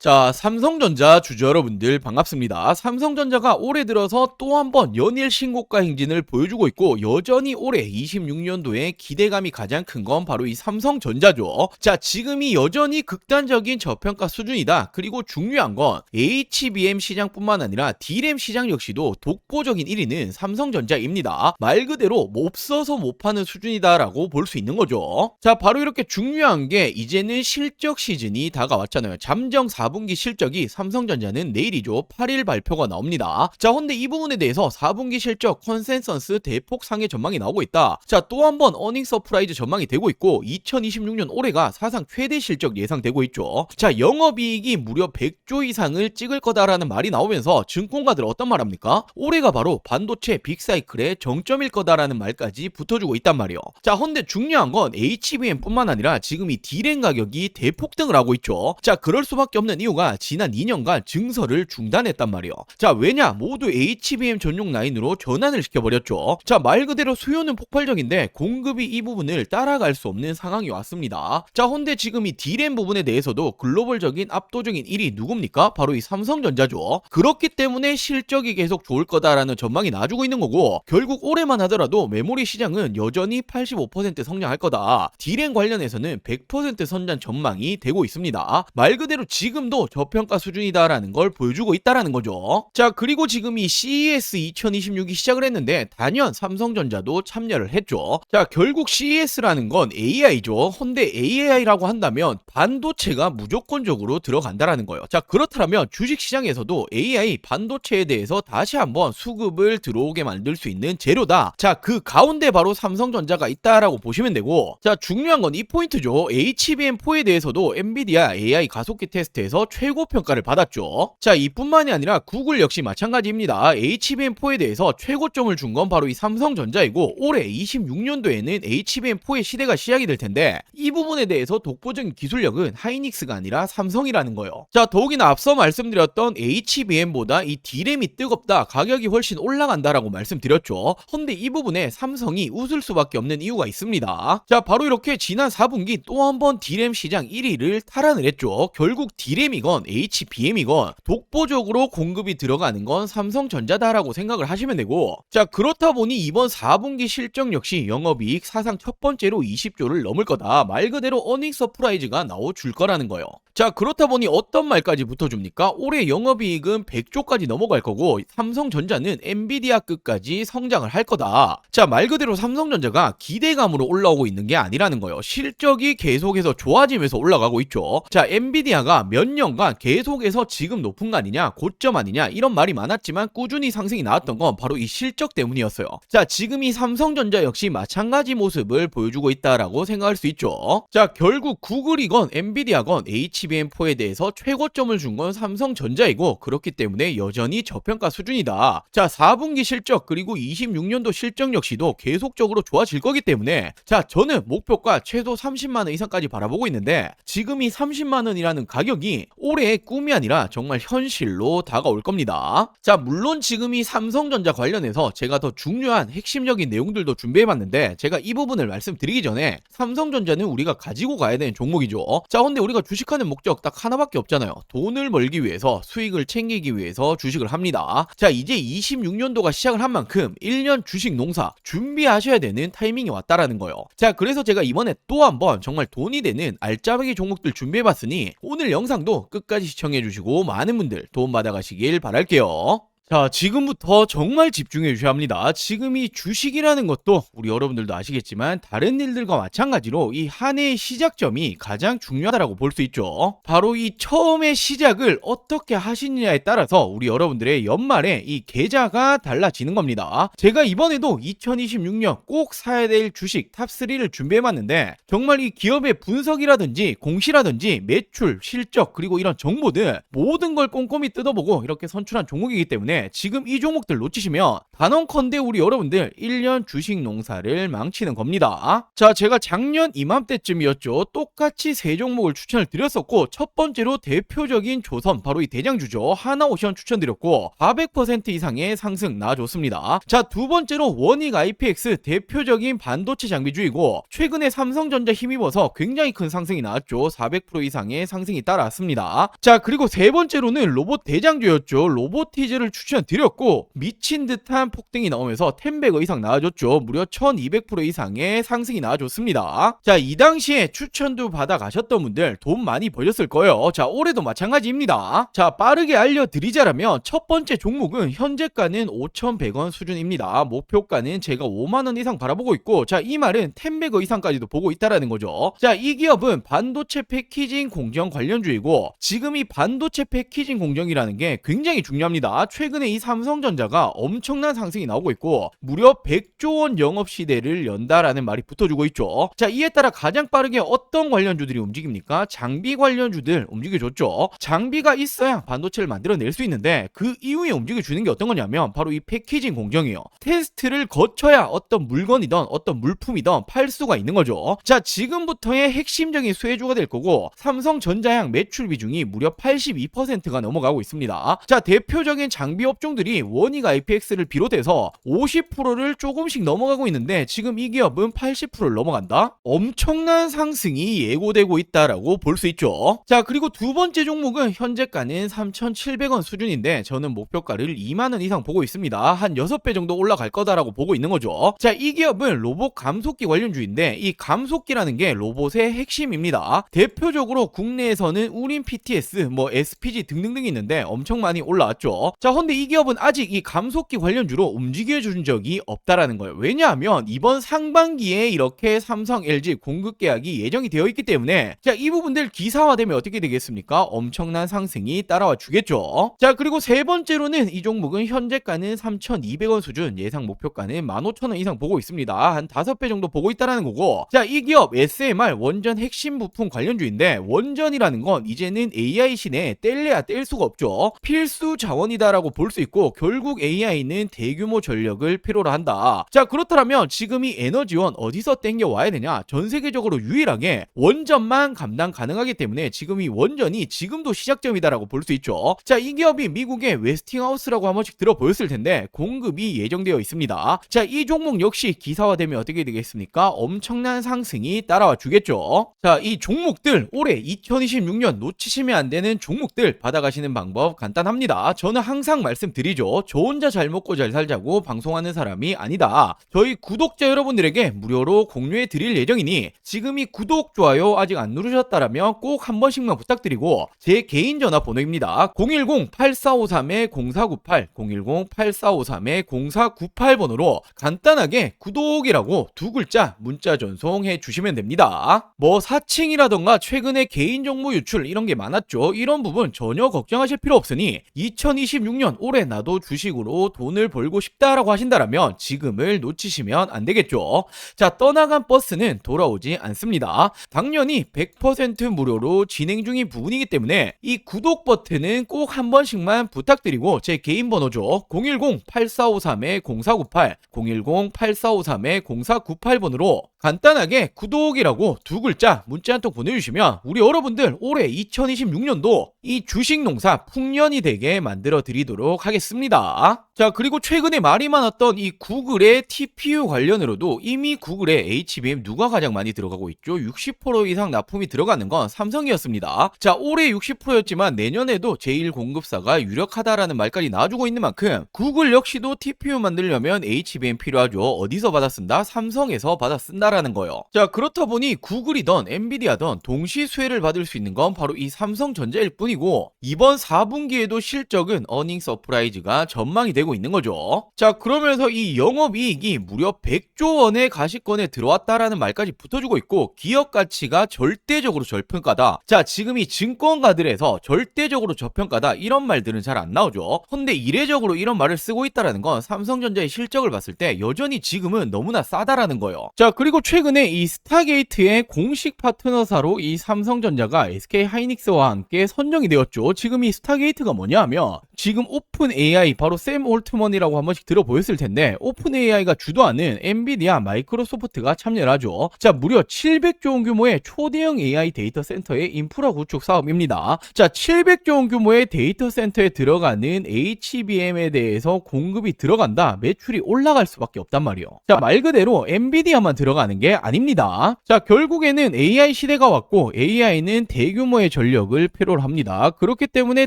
자, 삼성전자 주주 여러분들 반갑습니다. 삼성전자가 올해 들어서 또 한 번 연일 신고가 행진을 보여주고 있고 여전히 올해 26년도에 기대감이 가장 큰 건 바로 이 삼성전자죠. 자, 지금이 여전히 극단적인 저평가 수준이다. 그리고 중요한 건 HBM 시장뿐만 아니라 D램 시장 역시도 독보적인 1위는 삼성전자입니다. 말 그대로 없어서 못 파는 수준이다라고 볼 수 있는 거죠. 자, 바로 이렇게 중요한 게 이제는 실적 시즌이 다가왔잖아요. 잠정 4분기 실적이 삼성전자는 내일이죠. 8일 발표가 나옵니다. 자, 근데 이 부분에 대해서 4분기 실적 컨센서스 대폭 상회 전망이 나오고 있다. 자, 또 한 번 어닝 서프라이즈 전망이 되고 있고 2026년 올해가 사상 최대 실적 예상되고 있죠. 자, 영업이익이 무려 100조 이상을 찍을 거다라는 말이 나오면서 증권가들 어떤 말 합니까? 올해가 바로 반도체 빅사이클의 정점일 거다라는 말까지 붙어주고 있단 말이에요. 자, 근데 중요한 건 HBM뿐만 아니라 지금 이 D램 가격이 대폭등을 하고 있죠. 자, 그럴 수밖에 없는 이유가 지난 2년간 증설을 중단했단 말이에요. 자, 왜냐? 모두 HBM 전용 라인으로 전환을 시켜버렸죠. 자, 말 그대로 수요는 폭발적인데 공급이 이 부분을 따라갈 수 없는 상황이 왔습니다. 자, 근데 지금 이 D램 부분에 대해서도 글로벌적인 압도적인 1위 누굽니까? 바로 이 삼성전자죠. 그렇기 때문에 실적이 계속 좋을 거다라는 전망이 나와주고 있는 거고 결국 올해만 하더라도 메모리 시장은 여전히 85% 성장할 거다. D램 관련해서는 100% 선전 전망이 되고 있습니다. 말 그대로 지금도 저평가 수준이다라는 걸 보여주고 있다라는 거죠. 자, 그리고 지금 이 CES 2026이 시작을 했는데 단연 삼성전자도 참여를 했죠. 자, 결국 CES라는 건 AI죠. 근데 AI라고 한다면 반도체가 무조건적으로 들어간다라는 거예요. 자, 그렇다면 주식시장에서도 AI 반도체에 대해서 다시 한번 수급을 들어오게 만들 수 있는 재료다. 자, 그 가운데 바로 삼성전자가 있다라고 보시면 되고, 자, 중요한 건 이 포인트죠. HBM4에 대해서도 엔비디아 AI 가속기 테스트에서 최고 평가를 받았죠. 자, 이뿐만이 아니라 구글 역시 마찬가지입니다. HBM4에 대해서 최고점을 준 건 바로 이 삼성전자이고 올해 26년도에는 HBM4의 시대가 시작이 될 텐데 이 부분에 대해서 독보적인 기술력은 하이닉스가 아니라 삼성이라는 거예요. 자, 더욱이나 앞서 말씀드렸던 HBM보다 이 D램이 뜨겁다, 가격이 훨씬 올라간다라고 말씀드렸죠. 근데 이 부분에 삼성이 웃을 수밖에 없는 이유가 있습니다. 자, 바로 이렇게 지난 4분기 또 한 번 D램 시장 1위를 탈환을 했죠. 결국 D램이건 HBM이건 독보적으로 공급이 들어가는 건 삼성전자다라고 생각을 하시면 되고, 자, 그렇다 보니 이번 4분기 실적 역시 영업이익 사상 첫 번째로 20조를 넘을 거다. 말 그대로 어닝 서프라이즈가 나와줄 거라는 거예요. 자, 그렇다 보니 어떤 말까지 붙어줍니까? 올해 영업이익은 100조까지 넘어갈 거고 삼성전자는 엔비디아급까지 성장을 할 거다. 자, 말 그대로 삼성전자가 기대감으로 올라오고 있는 게 아니라는 거예요. 실적이 계속해서 좋아지면서 올라가고 있죠. 자, 엔비디아가 몇 년간 계속해서 지금 높은 거 아니냐, 고점 아니냐 이런 말이 많았지만 꾸준히 상승이 나왔던 건 바로 이 실적 때문이었어요. 자, 지금 이 삼성전자 역시 마찬가지 모습을 보여주고 있다라고 생각할 수 있죠. 자, 결국 구글이건 엔비디아건 HBM4에 대해서 최고점을 준 건 삼성전자이고 그렇기 때문에 여전히 저평가 수준이다. 자, 4분기 실적 그리고 26년도 실적 역시도 계속적으로 좋아질 거기 때문에 자, 저는 목표가 최소 30만원 이상까지 바라보고 있는데 지금 이 30만원이라는 가격이 올해의 꿈이 아니라 정말 현실로 다가올 겁니다. 자, 물론 지금 이 삼성전자 관련해서 제가 더 중요한 핵심적인 내용들도 준비해봤는데 제가 이 부분을 말씀드리기 전에 삼성전자는 우리가 가지고 가야 되는 종목이죠. 자, 근데 우리가 주식하는 목적 딱 하나밖에 없잖아요. 돈을 벌기 위해서, 수익을 챙기기 위해서 주식을 합니다. 자, 이제 26년도가 시작을 한 만큼 1년 주식 농사 준비하셔야 되는 타이밍이 왔다라는 거예요. 자, 그래서 제가 이번에 또 한번 정말 돈이 되는 알짜배기 종목들 준비해봤으니 오늘 영상도 끝까지 시청해주시고 많은 분들 도움 받아가시길 바랄게요. 자, 지금부터 정말 집중해 주셔야 합니다. 지금 이 주식이라는 것도 우리 여러분들도 아시겠지만 다른 일들과 마찬가지로 이 한 해의 시작점이 가장 중요하다고 볼 수 있죠. 바로 이 처음의 시작을 어떻게 하시느냐에 따라서 우리 여러분들의 연말에 이 계좌가 달라지는 겁니다. 제가 이번에도 2026년 꼭 사야 될 주식 탑3를 준비해봤는데 정말 이 기업의 분석이라든지 공시라든지 매출, 실적 그리고 이런 정보들 모든 걸 꼼꼼히 뜯어보고 이렇게 선출한 종목이기 때문에 때문에 지금 이 종목들 놓치시면 단언컨대 우리 여러분들 1년 주식 농사를 망치는 겁니다. 자, 제가 작년 이맘때쯤이었죠. 똑같이 세 종목을 추천을 드렸었고, 첫 번째로 대표적인 조선, 바로 이 대장주죠. 하나오션 추천드렸고 400% 이상의 상승 나와줬습니다. 자, 두 번째로 원익 IPX, 대표적인 반도체 장비주이고 최근에 삼성전자 힘입어서 굉장히 큰 상승이 나왔죠. 400% 이상의 상승이 따라왔습니다. 자, 그리고 세 번째로는 로봇 대장주였죠. 로보티즈를 추천드렸고 미친 듯한 폭등이 나오면서 10배거 이상 나와줬죠. 무려 1200% 이상의 상승이 나와줬습니다. 자, 이 당시에 추천도 받아 가셨던 분들 돈 많이 벌렸을 거예요. 자, 올해도 마찬가지입니다. 자, 빠르게 알려드리자라면 첫 번째 종목은 현재가는 5,100원 수준입니다. 목표가는 제가 5만원 이상 바라보고 있고, 자, 이 말은 10배거 이상까지도 보고 있다라는 거죠. 자, 이 기업은 반도체 패키징 공정 관련주이고 지금 이 반도체 패키징 공정이라는 게 굉장히 중요합니다. 최근에 이 삼성전자가 엄청난 상승이 나오고 있고 무려 100조 원 영업 시대를 연다라는 말이 붙어주고 있죠. 자, 이에 따라 가장 빠르게 어떤 관련주들이 움직입니까? 장비 관련주들 움직여줬죠. 장비가 있어야 반도체를 만들어낼 수 있는데 그 이후에 움직여주는 게 어떤 거냐면 바로 이 패키징 공정이요. 테스트를 거쳐야 어떤 물건이든 어떤 물품이든 팔 수가 있는 거죠. 자, 지금부터의 핵심적인 수혜주가 될 거고 삼성전자향 매출 비중이 무려 82%가 넘어가고 있습니다. 자, 대표적인 장비 업종들이 원익 IPX를 비롯해서 50%를 조금씩 넘어가고 있는데 지금 이 기업은 80%를 넘어간다? 엄청난 상승이 예고되고 있다라고 볼 수 있죠. 자, 그리고 두 번째 종목은 현재가는 3,700원 수준인데 저는 목표가를 2만원 이상 보고 있습니다. 한 6배 정도 올라갈 거다라고 보고 있는 거죠. 자, 이 기업은 로봇 감속기 관련주인데 이 감속기라는 게 로봇의 핵심입니다. 대표적으로 국내에서는 우린 PTS, SPG 등등등이 있는데 엄청 많이 올라왔죠. 자, 근데 이 기업은 아직 이 감속기 관련주로 움직여준 적이 없다라는 거예요. 왜냐하면 이번 상반기에 이렇게 삼성, LG 공급 계약이 예정이 되어 있기 때문에 자, 이 부분들 기사화되면 어떻게 되겠습니까? 엄청난 상승이 따라와 주겠죠. 자, 그리고 세 번째로는 이 종목은 현재가는 3,200원 수준, 예상 목표가는 15,000원 이상 보고 있습니다. 한 5배 정도 보고 있다라는 거고, 자, 이 기업 SMR 원전 핵심 부품 관련주인데 원전이라는 건 이제는 AI 시대에 뗄래야 뗄 수가 없죠. 필수 자원이다라고 볼 수 있고 결국 AI는 대규모 전력을 필요로 한다. 자, 그렇다면 지금 이 에너지원 어디서 땡겨 와야 되냐? 전 세계적으로 유일하게 원전만 감당 가능하기 때문에 지금 이 원전이 지금도 시작점이다라고 볼 수 있죠. 자, 이 기업이 미국의 웨스팅하우스라고 한 번씩 들어보였을 텐데 공급이 예정되어 있습니다. 자, 이 종목 역시 기사화되면 어떻게 되겠습니까? 엄청난 상승이 따라와 주겠죠. 자, 이 종목들 올해 2026년 놓치시면 안 되는 종목들 받아가시는 방법 간단합니다. 저는 항상 말씀드리죠. 저 혼자 잘 먹고 잘 살자고 방송하는 사람이 아니다. 저희 구독자 여러분들에게 무료로 공유해 드릴 예정이니 지금 이 구독, 좋아요 아직 안 누르셨다라면 꼭 한 번씩만 부탁드리고 제 개인 전화번호입니다. 010-8453-0498 010-8453-0498번으로 간단하게 구독이라고 두 글자 문자 전송해 주시면 됩니다. 사칭이라던가 최근에 개인 정보 유출 이런 게 많았죠. 이런 부분 전혀 걱정하실 필요 없으니 2026년 올해 나도 주식으로 돈을 벌고 싶다라고 하신다라면 지금을 놓치시면 안 되겠죠. 자, 떠나간 버스는 돌아오지 않습니다. 당연히 100% 무료로 진행 중인 부분이기 때문에 이 구독 버튼은 꼭 한 번씩만 부탁드리고 제 개인 번호죠. 010-8453-0498 010-8453-0498번으로 간단하게 구독이라고 두 글자 문자 한 통 보내주시면 우리 여러분들 올해 2026년도 이 주식 농사 풍년이 되게 만들어 드리도록 하겠습니다. 자, 그리고 최근에 말이 많았던 이 구글의 TPU 관련으로도 이미 구글의 HBM 누가 가장 많이 들어가고 있죠? 60% 이상 납품이 들어가는 건 삼성이었습니다. 자, 올해 60%였지만 내년에도 제1공급사가 유력하다라는 말까지 나와주고 있는 만큼 구글 역시도 TPU 만들려면 HBM 필요하죠. 어디서 받아 쓴다? 삼성에서 받아 쓴다라는 거예요. 자, 그렇다 보니 구글이던 엔비디아던 동시 수혜를 받을 수 있는 건 바로 이 삼성전자일 뿐이고 이번 4분기에도 실적은 어닝 서프라이즈가 전망이 되고 되고 있는 거죠. 자, 그러면서 이 영업이익이 무려 100조 원의 가시권에 들어왔다라는 말까지 붙어주고 있고, 기업 가치가 절대적으로 저평가다. 자, 지금 이 증권가들에서 절대적으로 저평가다 이런 말들은 잘 안 나오죠. 근데 이례적으로 이런 말을 쓰고 있다라는 건 삼성전자의 실적을 봤을 때 여전히 지금은 너무나 싸다라는 거예요. 자, 그리고 최근에 이 스타게이트의 공식 파트너사로 이 삼성전자가 SK하이닉스와 함께 선정이 되었죠. 지금 이 스타게이트가 뭐냐 하면 지금 오픈 AI, 바로 샘 올트먼이라고 한 번씩 들어보였을 텐데, 오픈 AI가 주도하는 엔비디아, 마이크로소프트가 참여를 하죠. 자, 무려 700조 원 규모의 초대형 AI 데이터 센터의 인프라 구축 사업입니다. 자, 700조 원 규모의 데이터 센터에 들어가는 HBM에 대해서 공급이 들어간다, 매출이 올라갈 수밖에 없단 말이에요. 자, 말 그대로 엔비디아만 들어가는 게 아닙니다. 자, 결국에는 AI 시대가 왔고 AI는 대규모의 전력을 필요로 합니다. 그렇기 때문에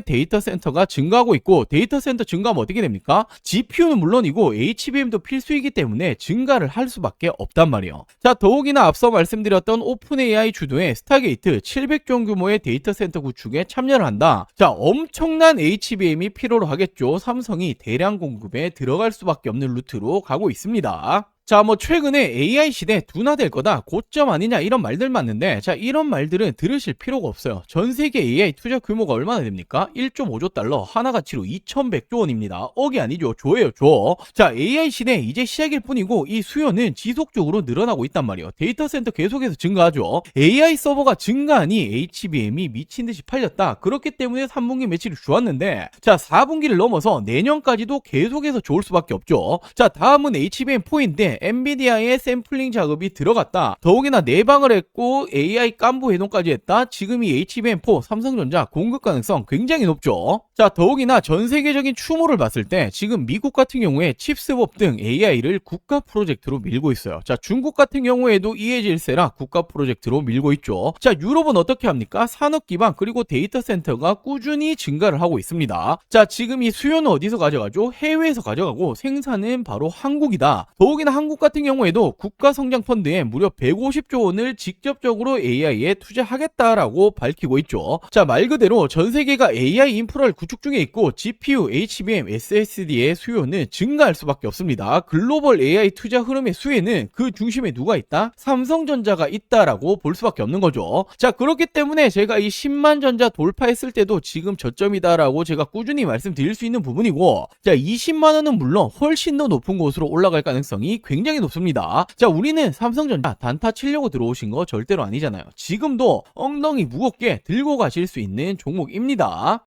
데이터 센터가 증가하고 있고, 데이터 센터 증가하면 어떻게 됩니까? GPU는 물론이고 HBM도 필수이기 때문에 증가를 할 수밖에 없단 말이에요. 자, 더욱이나 앞서 말씀드렸던 오픈 AI 주도의 스타게이트 700조 원 규모의 데이터 센터 구축에 참여를 한다. 자, 엄청난 HBM이 필요로 하겠죠. 삼성이 대량 공급에 들어갈 수밖에 없는 루트로 가고 있습니다. 자, 뭐 최근에 AI 시대 둔화될 거다, 고점 아니냐 이런 말들 많은데, 자, 이런 말들은 들으실 필요가 없어요. 전 세계 AI 투자 규모가 얼마나 됩니까? 1.5조 달러, 하나 가치로 2100조 원입니다. 억이 아니죠. 조예요, 조. 자, AI 시대 이제 시작일 뿐이고 이 수요는 지속적으로 늘어나고 있단 말이에요. 데이터 센터 계속해서 증가하죠. AI 서버가 증가하니 HBM이 미친 듯이 팔렸다. 그렇기 때문에 3분기 매출이 좋았는데, 자, 4분기를 넘어서 내년까지도 계속해서 좋을 수밖에 없죠. 자, 다음은 HBM4인데 엔비디아의 샘플링 작업이 들어갔다. 더욱이나 내방을 했고 AI 깐부 해동까지 했다. 지금 이 HBM4 삼성전자 공급 가능성 굉장히 높죠. 자, 더욱이나 전 세계적인 추모를 봤을 때 지금 미국 같은 경우에 칩스법 등 AI를 국가 프로젝트로 밀고 있어요. 자, 중국 같은 경우에도 이해질세라 국가 프로젝트로 밀고 있죠. 자, 유럽은 어떻게 합니까? 산업 기반 그리고 데이터 센터가 꾸준히 증가를 하고 있습니다. 자, 지금 이 수요는 어디서 가져가죠? 해외에서 가져가고 생산은 바로 한국이다. 더욱이나 한국 같은 경우에도 국가성장펀드에 무려 150조 원을 직접적으로 AI에 투자하겠다라고 밝히고 있죠. 자, 말 그대로 전 세계가 AI 인프라를 구축 중에 있고 GPU, HBM, SSD의 수요는 증가할 수밖에 없습니다. 글로벌 AI 투자 흐름의 수혜는 그 중심에 누가 있다? 삼성전자가 있다라고 볼 수밖에 없는 거죠. 자, 그렇기 때문에 제가 이 10만 전자 돌파했을 때도 지금 저점이다라고 제가 꾸준히 말씀드릴 수 있는 부분이고, 자, 20만 원은 물론 훨씬 더 높은 곳으로 올라갈 가능성이 굉장히 높습니다. 자, 우리는 삼성전자 단타 치려고 들어오신 거 절대로 아니잖아요. 지금도 엉덩이 무겁게 들고 가실 수 있는 종목입니다.